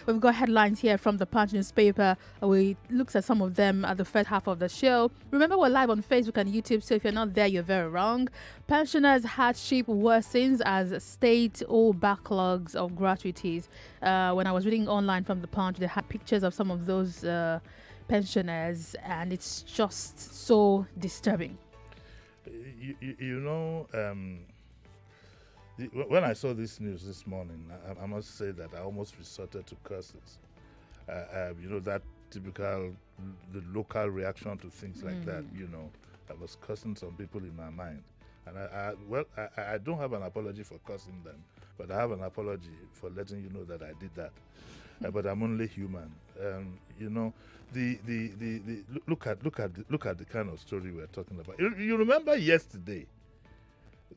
We've got headlines here from the Punch newspaper. We looked at some of them at the first half of the show. Remember, we're live on Facebook and YouTube, so if you're not there, you're very wrong. Pensioners' hardship worsens as state owe backlogs of gratuities. When I was reading online from the Punch, they had pictures of some of those pensioners, and it's just so disturbing. When I saw this news this morning, I must say that I almost resorted to curses. That typical, the local reaction to things like that, I was cursing some people in my mind. And I don't have an apology for cursing them, but I have an apology for letting you know that I did that. But I'm only human. Look at the kind of story we're talking about. You remember yesterday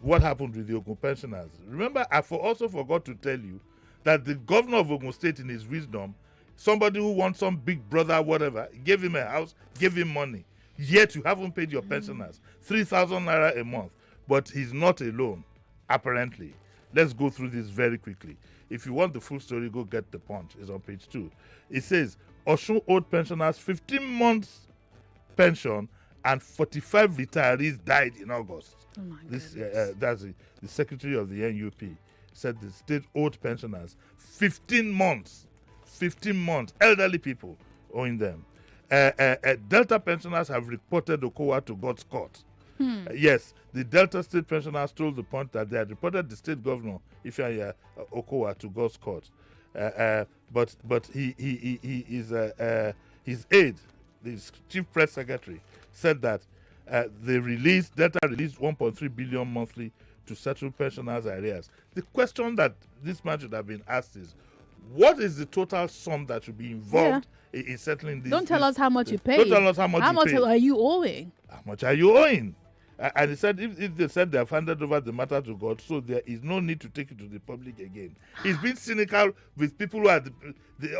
what happened with the Ogun pensioners? Remember, I also forgot to tell you that the governor of Ogun State, in his wisdom, somebody who wants some big brother, whatever, gave him a house, gave him money. Yet you haven't paid your pensioners 3,000 naira a month. But he's not alone, apparently. Let's go through this very quickly. If you want the full story, go get the Punch. It's on page 2. It says, Osun owed pensioners 15 months pension and 45 retirees died in August. Oh my That's goodness. the secretary of the NUP said the state owed pensioners 15 months, elderly people owing them. Delta pensioners have reported Okowa to God's court. Yes, the Delta state pensioners told the Punch that they had reported the state governor, Ifeanyi Okowa, to God's court. But his aide, the chief press secretary, said that Delta released 1.3 billion monthly to settle pensioners' arrears. The question that this man should have been asked is, what is the total sum that should be involved in settling this? Don't tell us how much you paid. Don't tell us how much How you much paid. are you owing? How much are you owing? And he said if they said they have handed over the matter to God, so there is no need to take it to the public again. He's been cynical with people who are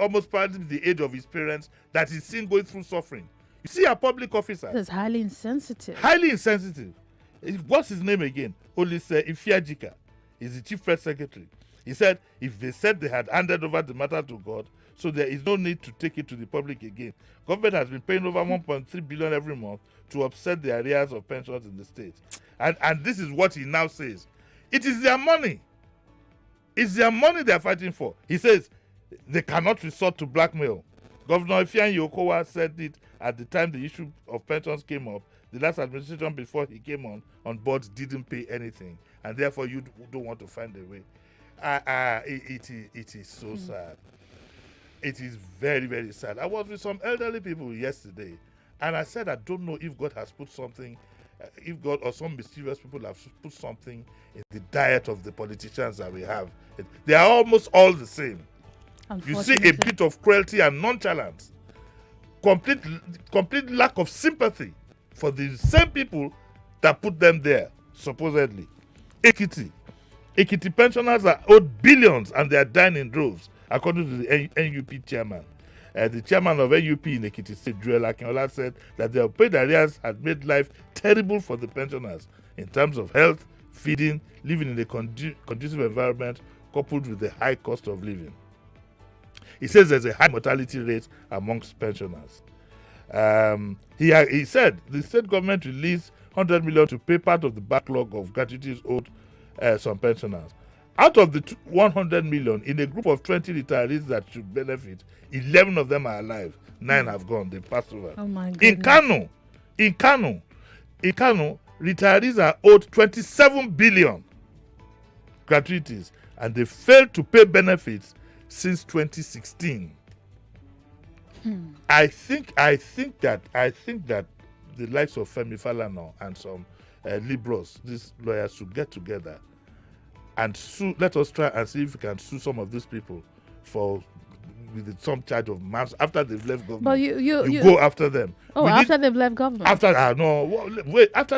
almost probably the age of his parents that he's seen going through suffering. You see a public officer. This is highly insensitive. Highly insensitive. What's his name again? Olise Ifeajika. He's the chief press secretary. He said if they said they had handed over the matter to God, so there is no need to take it to the public again. Government has been paying over 1.3 billion every month to offset the arrears of pensions in the state. And this is what he now says. It is their money. It's their money they're fighting for. He says they cannot resort to blackmail. Governor Ifeanyi Okowa said it at the time the issue of pensions came up. The last administration before he came on board didn't pay anything. And therefore you don't want to find a way. It is so sad. It is very, very sad. I was with some elderly people yesterday, and I said, I don't know if God has put something, if God or some mysterious people have put something in the diet of the politicians that we have. They are almost all the same. You see a bit of cruelty and nonchalance, complete lack of sympathy for the same people that put them there, supposedly. Ekiti pensioners are owed billions and they are dying in droves, according to the NUP chairman. The chairman of NUP in Ekiti State, Joel Akinola, said that the unpaid arrears had made life terrible for the pensioners in terms of health, feeding, living in a conducive environment, coupled with the high cost of living. He says there's a high mortality rate amongst pensioners. He said the state government released 100 million to pay part of the backlog of gratuities owed some pensioners. Out of the 100 million, in a group of 20 retirees that should benefit, 11 of them are alive. 9 have gone. They passed over. Oh my goodness. In Kano, retirees are owed 27 billion gratuities, and they failed to pay benefits since 2016. I think that the likes of Femi Falana and some liberals, these lawyers, should get together and sue. Let us try and see if we can sue some of these people with some charge of mass after they've left government. But you go after them. Oh, after they've left government. After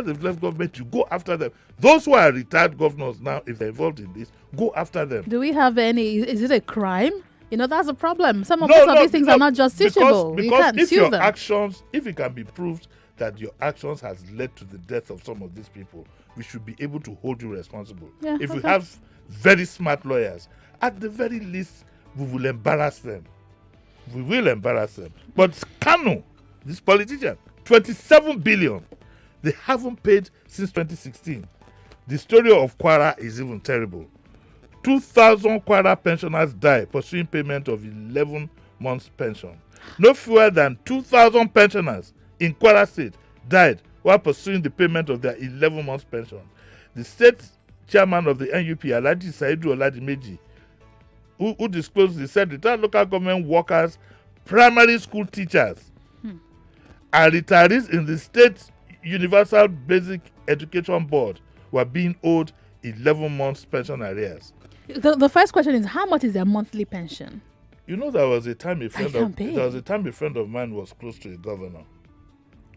they've left government, you go after them. Those who are retired governors now, if they're involved in this, go after them. Do we have any? Is it a crime? That's a problem. Some of these things are not justiciable. Because you can't if sue your them. actions, if it can be proved that your actions has led to the death of some of these people, we should be able to hold you responsible. If we have very smart lawyers, at the very least, we will embarrass them. We will embarrass them. But Kanu, this politician, 27 billion. They haven't paid since 2016. The story of Kwara is even terrible. 2,000 Kwara pensioners died pursuing payment of 11 months pension. No fewer than 2,000 pensioners in Kwara State died while pursuing the payment of their 11 months pension. The state chairman of the NUP, Alhaji Saidu Oladimeji, who disclosed, he said retired local government workers, primary school teachers, and retirees in the state Universal Basic Education Board were being owed 11 months pension arrears. The first question is, how much is their monthly pension? You know, there was a time a friend of mine was close to a governor,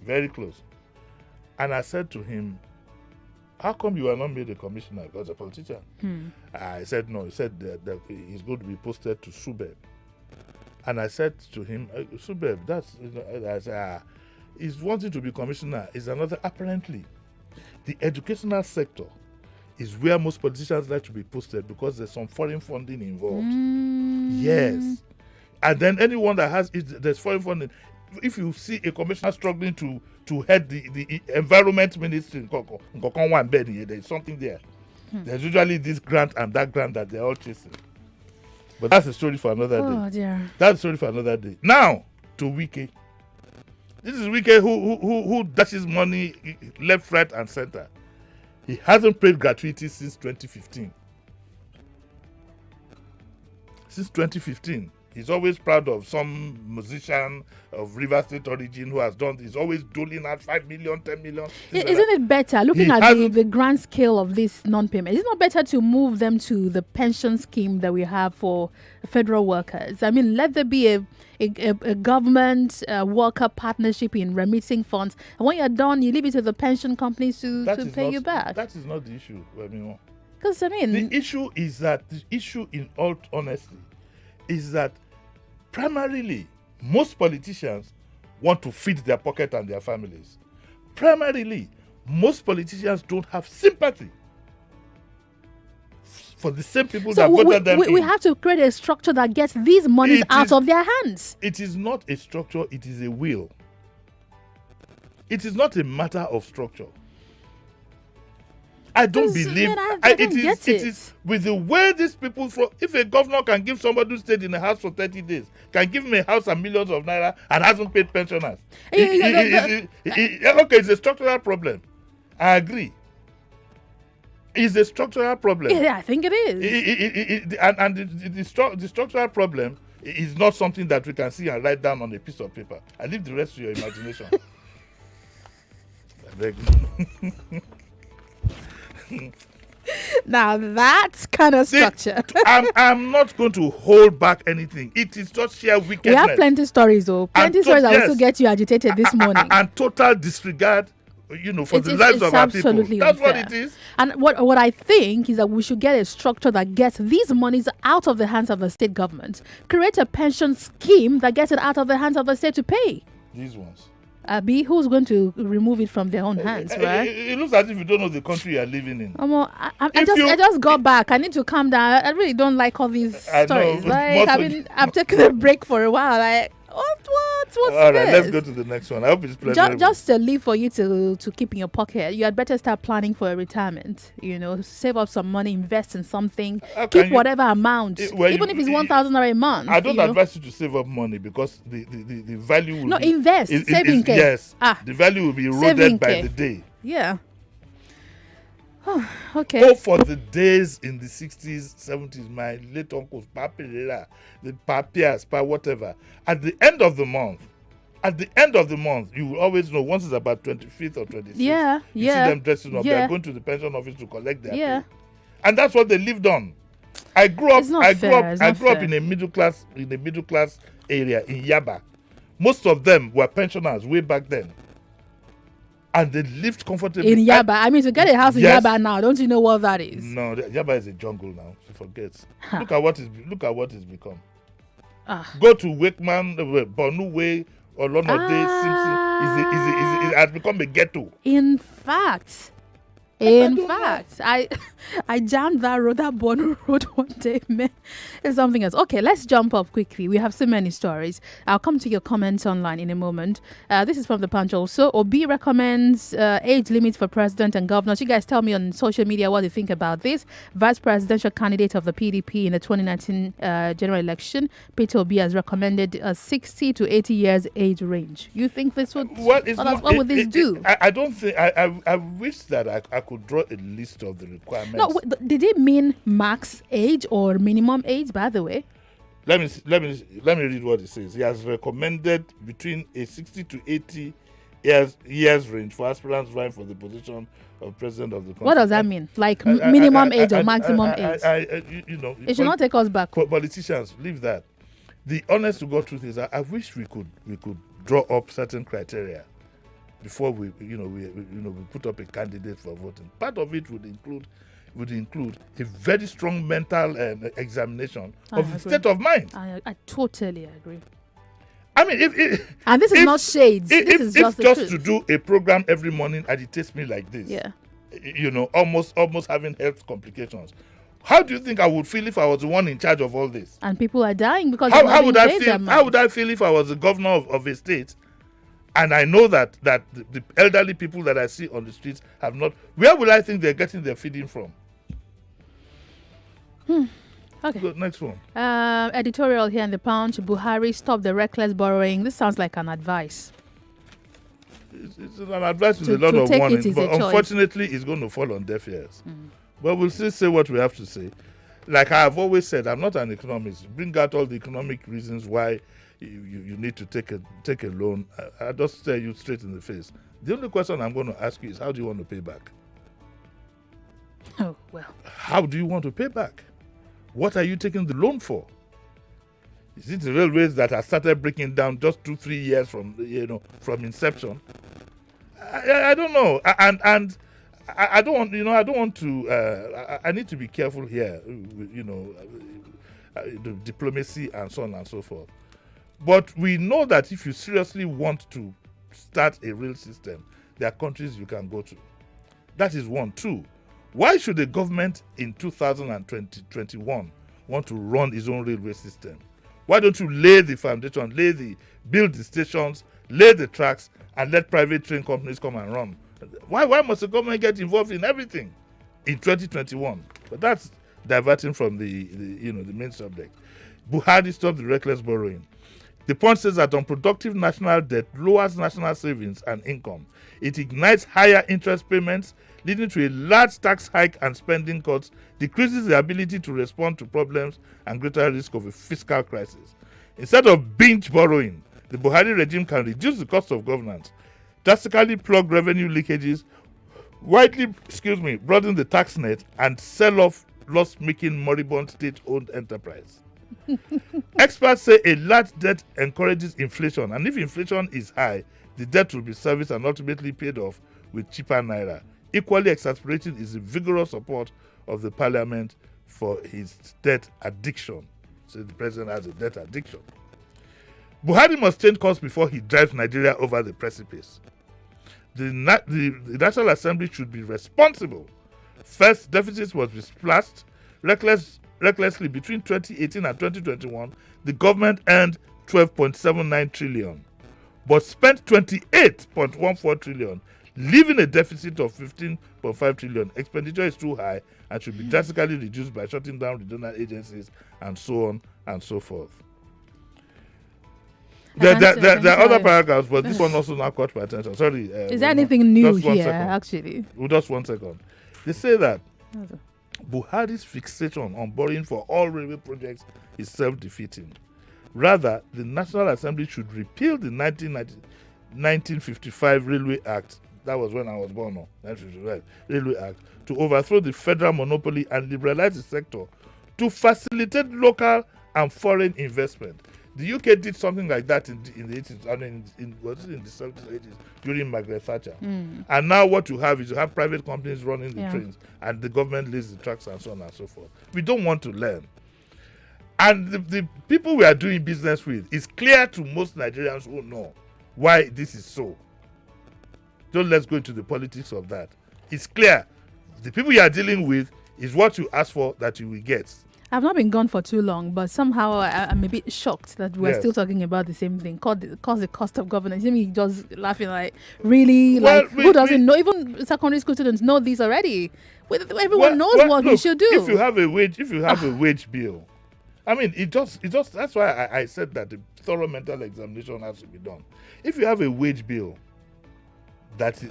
very close, and I said to him, "How come you are not made a commissioner?" Because a politician. I said no. He said that he's going to be posted to Subeb, and I said to him, "Subeb, that's." I said, he's wanting to be commissioner is another. Apparently, the educational sector is where most politicians like to be posted because there's some foreign funding involved. Yes. And then anyone that has there's foreign funding. If you see a commissioner struggling to head the environment ministry, there's something there. There's usually this grant and that grant that they're all chasing. But that's a story for another day. Oh dear. That's a story for another day. Now to Wike. This is Wike who dashes money left, right, and center. He hasn't paid gratuity since 2015. Since 2015. He's always proud of some musician of River State origin who has done. He's always doling out 5 million, 10 million. Isn't it better, looking at the grand scale of this non-payment, is it not better to move them to the pension scheme that we have for federal workers? I mean, let there be a government worker partnership in remitting funds. And when you're done, you leave it to the pension companies to pay you back. That is not the issue, Wemimo. Because, I mean... The issue in all honesty is that primarily most politicians want to feed their pocket and their families. Primarily, most politicians don't have sympathy for the same people that voted them in. We have to create a structure that gets these monies out of their hands. It is not a structure, it is a will. It is not a matter of structure. I don't believe it is with the way these people if a governor can give somebody who stayed in a house for 30 days, can give him a house and millions of naira and hasn't paid pensioners. Okay, it's a structural problem. I agree. It's a structural problem. Yeah, I think it is. The structural problem is not something that we can see and write down on a piece of paper. I leave the rest to your imagination. I beg. Now that's kind of structure. I'm not going to hold back anything. It is just sheer wickedness. We have plenty stories, though. Plenty stories that also get you agitated this morning. And total disregard, for the lives of our people. That's unfair. What it is. And what I think is that we should get a structure that gets these monies out of the hands of the state government. Create a pension scheme that gets it out of the hands of the state to pay. These ones. Who's going to remove it from their own hands, right? It looks as if you don't know the country you are living in. I just got back. I need to calm down. I really don't like all these stories. I've taken a break for a while. What's all right, let's go to the next one. I hope it's pleasurable. Just a leave for you to keep in your pocket. You had better start planning for a retirement. Save up some money, invest in something, keep whatever amount, even if it's 1,000 a month. I don't advise you to save up money because the value will invest, saving. Yes, the value will be eroded by the day. Yeah. Okay. Go for the days in the 60s, 70s, my late uncles, the papias, whatever. At the end of the month, you will always know once it's about 25th or 26th. You see them dressing up. They're going to the pension office to collect their pay. And that's what they lived on. I grew up in a middle class area in Yaba. Most of them were pensioners way back then. And they lived comfortably. In Yaba. I mean, to get a house in Yaba now, don't you know what that is? No, Yaba is a jungle now. So forget. Look at what it's become. Go to Wakeman, Bonu Way, or Lonode, Simpson. It has become a ghetto. In fact. In don't know. fact, I jammed that road, that Bono road one day, man. It's something else. Okay, let's jump up quickly. We have so many stories. I'll come to your comments online in a moment. This is from the Punch also. Obi recommends age limits for president and governors. You guys tell me on social media what you think about this. Vice presidential candidate of the PDP in the 2019 general election, Peter Obi, has recommended a 60 to 80 years age range. You think this would... What would this do? I don't think... I wish that I could draw a list of the requirements. No, did it mean max age or minimum age, by the way? Let me read what it says. He has recommended between a 60 to 80 years range for aspirants vying for the position of president of the country. What does that mean? Like minimum age or maximum age? It should not take us back. Politicians, leave that. The honest to God truth is, I wish we could draw up certain criteria before we put up a candidate for voting. Part of it would include a very strong mental examination of the state of mind. I totally agree. I mean, and this is not shades. This is just the truth. To do a program every morning agitates me like this, almost having health complications. How do you think I would feel if I was the one in charge of all this? And people are dying because how would I feel? How would I feel if I was the governor of a state? And I know that the elderly people that I see on the streets have not... Where will I think they're getting their feeding from? Okay. Good, next one. Editorial here in the Punch. Buhari, stop the reckless borrowing. This sounds like an advice. It's an advice with a lot of warning. But unfortunately, it's going to fall on deaf ears. But we'll still say what we have to say. Like I have always said, I'm not an economist. Bring out all the economic reasons why you need to take a loan. I'll just tell you straight in the face. The only question I'm going to ask you is, how do you want to pay back? Oh, well. How do you want to pay back? What are you taking the loan for? Is it the railways that have started breaking down just 2-3 years from inception? I don't know. And I don't want, I don't want to, I need to be careful here, the diplomacy and so on and so forth. But we know that if you seriously want to start a real system, there are countries you can go to. That is one. Two, why should the government in 2021 want to run its own railway system? Why don't you lay the foundation, build the stations, lay the tracks, and let private train companies come and run? Why must the government get involved in everything in 2021? But that's diverting from the main subject. Buhari stopped the reckless borrowing. The point says that unproductive national debt lowers national savings and income. It ignites higher interest payments, leading to a large tax hike and spending cuts, decreases the ability to respond to problems and greater risk of a fiscal crisis. Instead of binge borrowing, the Buhari regime can reduce the cost of governance, drastically plug revenue leakages, widely broaden the tax net, and sell off loss-making moribund state-owned enterprise. Experts say a large debt encourages inflation, and if inflation is high, the debt will be serviced and ultimately paid off with cheaper naira. Equally exasperating is the vigorous support of the parliament for his debt addiction. So the president has a debt addiction. Buhari must change course before he drives Nigeria over the precipice. The National Assembly should be responsible. First, deficits must be splashed recklessly. Between 2018 and 2021, the government earned 12.79 trillion, but spent 28.14 trillion, leaving a deficit of 15.5 trillion. Expenditure is too high and should be drastically reduced by shutting down regional agencies and so on and so forth. There are other paragraphs, but this one also now caught my attention. Sorry. Is there anything new here, actually? Just 1 second. They say that Buhari's fixation on borrowing for all railway projects is self-defeating. Rather, the National Assembly should repeal the 1955 Railway Act. That was when I was born, 1955 Railway Act, to overthrow the federal monopoly and liberalize the sector to facilitate local and foreign investment. The UK did something like that in the 80s, in the 70s, 80s during Margaret Thatcher. And now what you have is you have private companies running the trains and the government leads the tracks and so on and so forth. We don't want to learn. And the people we are doing business with, it's clear to most Nigerians who know why this is so. Don't let's go into the politics of that. It's clear The people you are dealing with is what you ask for that you will get. I've not been gone for too long, but somehow I'm a bit shocked that we're still talking about the same thing. Called the cost of governance. Jimi just laughing like, really? Well, who doesn't know? Even secondary school students know this already. Everyone knows what we should do. If you have a wage bill, I mean, it just. That's why I said that the thorough mental examination has to be done. If you have a wage bill that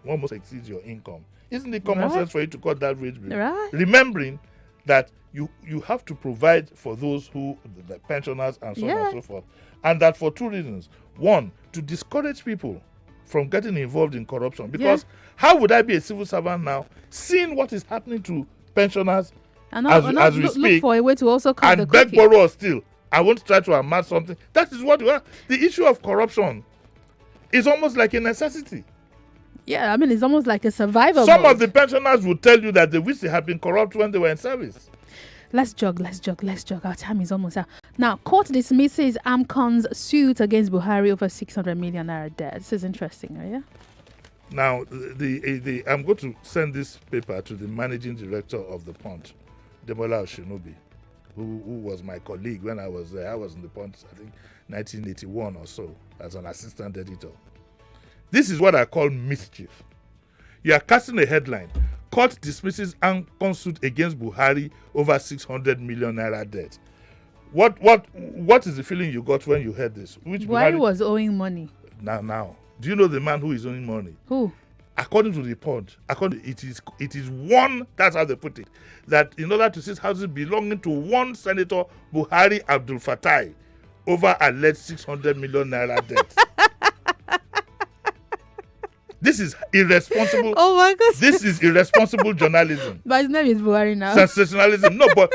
almost exceeds your income, isn't it common sense for you to cut that wage bill? Right. Remembering that you have to provide for those the pensioners and so on and so forth. And that for two reasons. One, to discourage people from getting involved in corruption. Because how would I be a civil servant now, seeing what is happening to pensioners as we speak, look for a way to also cut and beg, borrow, steal? I want to try to amass something. That is what you are. The issue of corruption is almost like a necessity. Yeah, I mean, it's almost like a survival Some mode. of the pensioners will tell you that they wish they had been corrupt when they were in service. Let's jog. Our time is almost out. Now, court dismisses AMCON's suit against Buhari over 600 million naira debt. This is interesting, yeah? Now, I'm going to send this paper to the managing director of the Punch, Demola Oshinobi, who was my colleague when I was there. I was in the Punch, I think, 1981 or so, as an assistant editor. This is what I call mischief. You are casting a headline. Court dismisses AMCON suit against Buhari over 600 million naira debt. What is the feeling you got when you heard this? Buhari was owing money. Now. Do you know the man who is owing money? Who? According to the Punch, it is one, that's how they put it, that in order to seize houses belonging to one Senator Buhari Abdul Fatai over alleged 600 million naira debt. This is irresponsible. Oh my God! This is irresponsible journalism. But his name is Buhari now. Sensationalism. No, but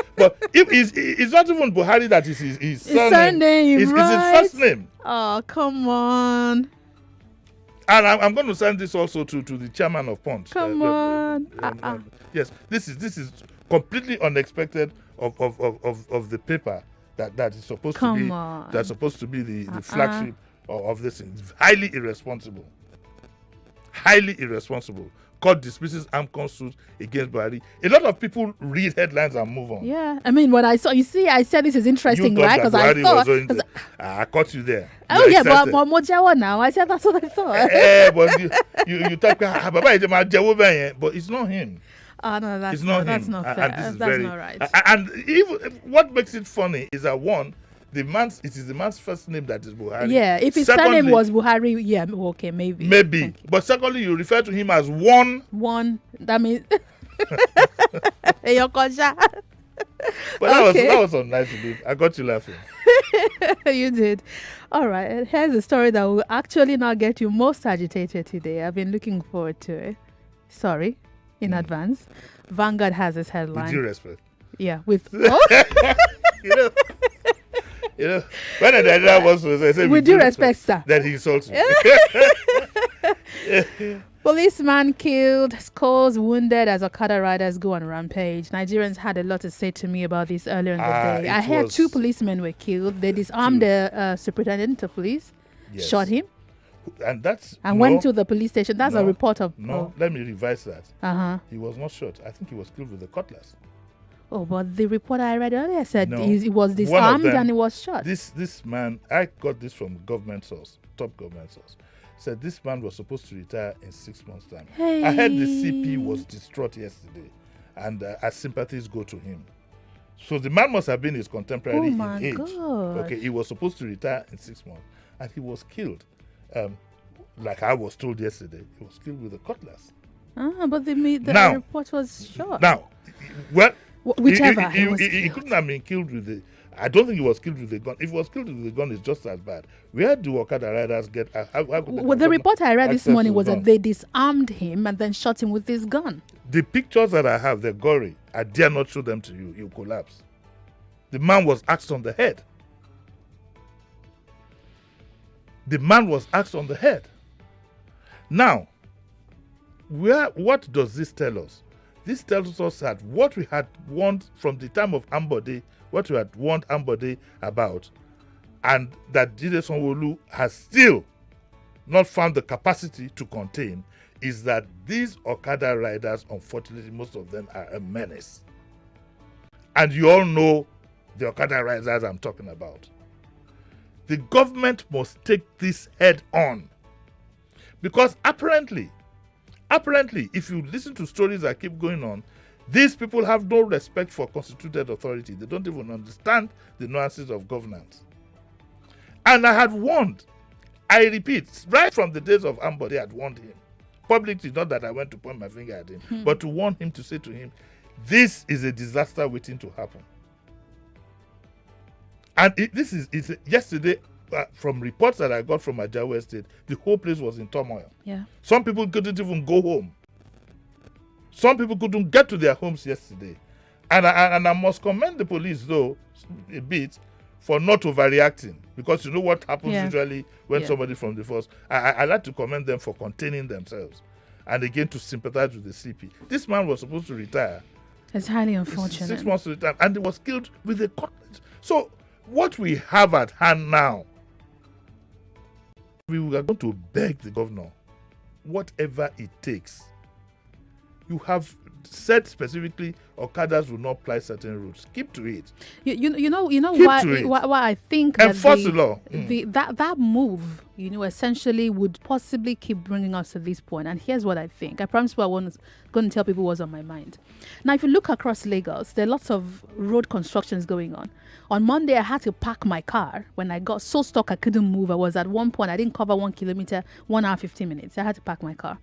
if it's not even Buhari that is his surname. It's his first name. Oh, come on. And I'm going to send this also to the chairman of Punch. Come on. Yes, this is completely unexpected of the paper that is supposed to be the flagship of this thing. It's highly irresponsible. Highly irresponsible. Court dismisses AMCON suit against Buhari. A lot of people read headlines and move on. Yeah, I mean, what I saw, you see, I said this is interesting, right? Because I thought, I caught you there. Oh yeah, but Mojawa now. I said that's what I thought. But you talk but it's not him. Oh no, that's not fair. That's not right. And even what makes it funny is that one, it is the man's first name that is Buhari. Yeah, if his surname was Buhari, yeah, okay, maybe. Maybe. But secondly, you refer to him as one. That means But that was so nice to do. I got you laughing. You did. All right. Here's a story that will actually not get you most agitated today. I've been looking forward to it. Sorry in advance. Vanguard has this headline. With due respect. Yeah, with You know, when the editor was to say with due respect, sir, that he insults me. Policeman killed, scores wounded as Okada riders go on rampage. Nigerians had a lot to say to me about this earlier in the day. I heard 2 policemen were killed. They disarmed the superintendent of police, shot him, and went to the police station. That's a report of. Let me revise that. He was not shot. I think he was killed with a cutlass. Oh, but the report I read earlier said he was disarmed and he was shot. This man, I got this from government source, top government source. Said this man was supposed to retire in 6 months' time. Hey. I heard the CP was distraught yesterday, and our sympathies go to him. So the man must have been his contemporary in age. God. Okay, he was supposed to retire in 6 months, and he was killed. Like I was told yesterday, he was killed with a cutlass. But the report was shot. Now, well. Whichever. He couldn't have been killed with the. I don't think he was killed with a gun. If he was killed with a gun, it's just as bad. Where do Okada riders get? The report I read this morning was that they disarmed him and then shot him with this gun. The pictures that I have, they're gory. I dare not show them to you. You'll collapse. The man was axed on the head. Now, what does this tell us? This tells us that what we had warned from the time of Ambode, what we had warned Ambode about, and that Jide Sanwo-Olu has still not found the capacity to contain, is that these Okada riders, unfortunately, most of them are a menace. And you all know the Okada riders I'm talking about. The government must take this head on. Because apparently, if you listen to stories that keep going on, these people have no respect for constituted authority. They don't even understand the nuances of governance. And I had warned, I repeat, right from the days of Ambode, I had warned him. Publicly, not that I went to point my finger at him, but to warn him, to say to him, this is a disaster waiting to happen. And yesterday, from reports that I got from Ajawa Estate, the whole place was in turmoil. Yeah. Some people couldn't even go home. Some people couldn't get to their homes yesterday. And I must commend the police, though, a bit, for not overreacting. Because you know what happens usually when somebody from the force... I like to commend them for containing themselves. And again, to sympathize with the CP. This man was supposed to retire. It's highly unfortunate. 6 months to retire. And he was killed with a cutlass. So, what we have at hand now, we are going to beg the governor, whatever it takes. You have said specifically Okadas will not apply certain routes. Keep to it. You know why I think that enforce the law. That move, essentially would possibly keep bringing us to this point. And here's what I think. I promise you I was going to tell people what's on my mind. Now, if you look across Lagos, there are lots of road constructions going on. On Monday, I had to park my car when I got so stuck I couldn't move. I was at one point, I didn't cover 1 kilometer, 1 hour, 15 minutes. I had to park my car.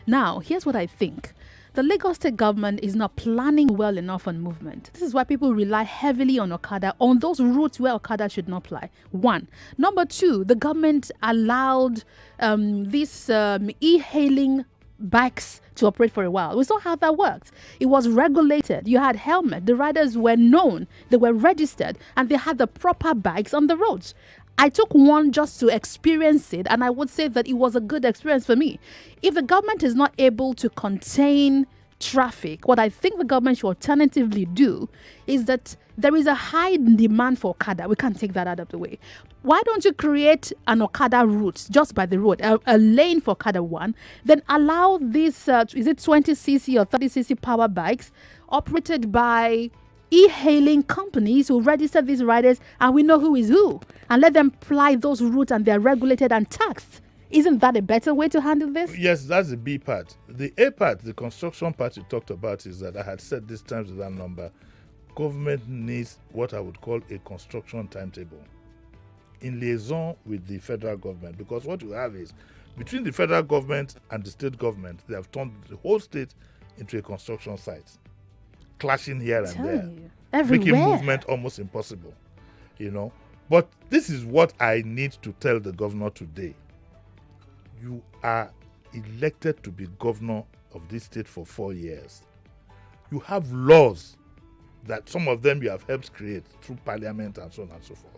Now, here's what I think. The Lagos state government is not planning well enough on movement. This is why people rely heavily on Okada, on those routes where Okada should not ply. 1. Number 2, the government allowed these e-hailing bikes to operate for a while. We saw how that worked. It was regulated. You had helmet. The riders were known. They were registered. And they had the proper bikes on the roads. I took one just to experience it, and I would say that it was a good experience for me. If the government is not able to contain traffic, what I think the government should alternatively do is that there is a high demand for Okada. We can't take that out of the way. Why don't you create an Okada route just by the road, a lane for Okada 1, then allow these, is it 20cc or 30cc power bikes operated by e-hailing companies who register these riders, and we know who is who, and let them ply those routes, and they're regulated and taxed. Isn't that a better way to handle this? Yes, that's the B part. The A part, the construction part you talked about, is that I had said this times with that number. Government needs what I would call a construction timetable in liaison with the federal government, because what you have is between the federal government and the state government, they have turned the whole state into a construction site, clashing here and there, everywhere, making movement almost impossible, But this is what I need to tell the governor today. You are elected to be governor of this state for 4 years. You have laws that some of them you have helped create through parliament and so on and so forth.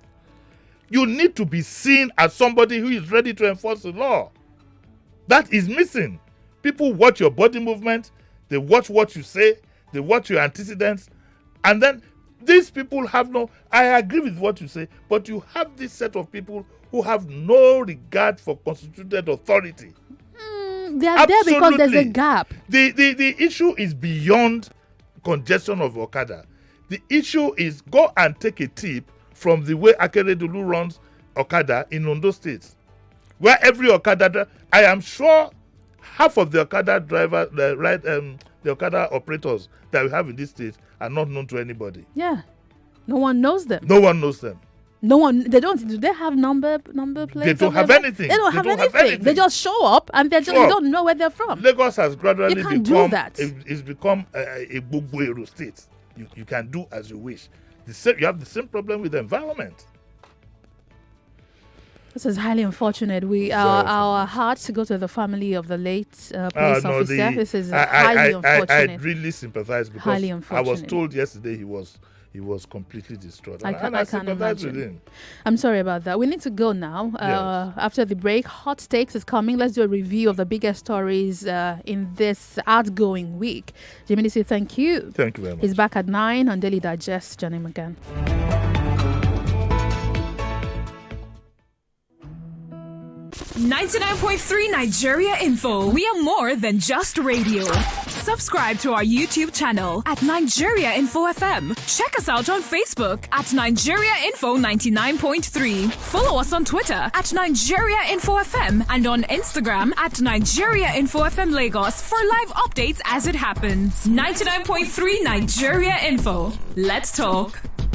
You need to be seen as somebody who is ready to enforce the law. That is missing. People watch your body movement, they watch what you say, they watch your antecedents, and then these people have no... I agree with what you say, but you have this set of people who have no regard for constituted authority. They are there because there's a gap. The issue is beyond congestion of Okada. The issue is go and take a tip from the way Akeredolu runs Okada in Ondo State, where every Okada... I am sure half of the Okada drivers, the Okada operators that we have in this state are not known to anybody. Yeah. No one knows them. No one knows them. No one, they don't, do they have number plates? They don't have anything. They don't have anything. They just show up and they don't know where they're from. Lagos has gradually become it's become a Gbogbo state. You can do as you wish. You have the same problem with the environment. This is highly unfortunate. Our hearts go to the family of the late police officer. This is highly unfortunate. I really sympathize because highly unfortunate. I was told yesterday he was completely distraught. I can't imagine. I'm sorry about that. We need to go now. Yes. After the break, Hot Takes is coming. Let's do a review of the biggest stories in this outgoing week. Jimi, say thank you. Thank you very much. He's back at 9 on Daily Digest. Join him again. 99.3 Nigeria Info. We are more than just radio. Subscribe to our YouTube channel at Nigeria Info FM. Check us out on Facebook at Nigeria Info 99.3. Follow us on Twitter at Nigeria Info FM and on Instagram at Nigeria Info FM Lagos for live updates as it happens. 99.3 Nigeria Info. Let's talk.